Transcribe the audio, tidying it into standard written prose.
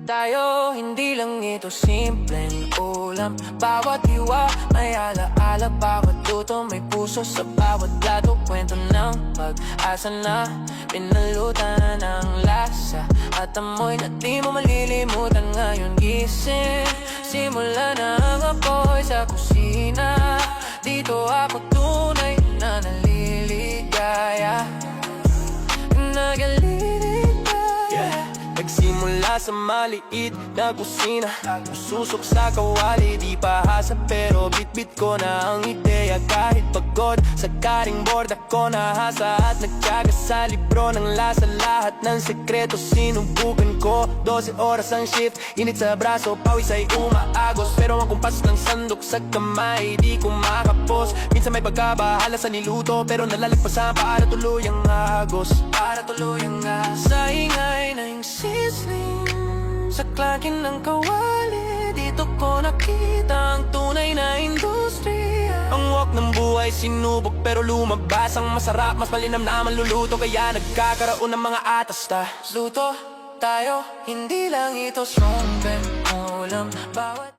tayo, hindi lang ito simpleng ulam. Bawat hiwa may alaala, bawat luto may puso. Sa bawat plato, kwento ng pag-asa na pinalutan ng lasa at amoy na di mo malilimutan. Ngayon gising, simula na ang apoy sa kusina. Dito ako tunay na naliligaya, nagsimula sa maliit na kusina, susok sa kawali, di pahasa pero bit-bit ko na ang ideya. Kahit pagod sa cutting board, ako nahasa at nagtyaga sa libro ng lasa. Lahat ng sekreto sinubukan ko, 12 oras ang shift, init sa braso, pawis ay umaagos. Pero ang kumpas ng sandok sa kamay, di ko makapos. Minsan may pagkabahala sa niluto, pero nalalagpasan para tuluyang agos. Sa ingay ng sizzling, sa klangin ng kawali, dito ko nakita ang tunay na industriya. Ang walk ng buhay sinubok pero lumabas ang masarap. Mas malinam na manluluto, kaya nagkakaroon ng mga atas ta. Luto tayo, hindi lang ito strong ulam. Bawat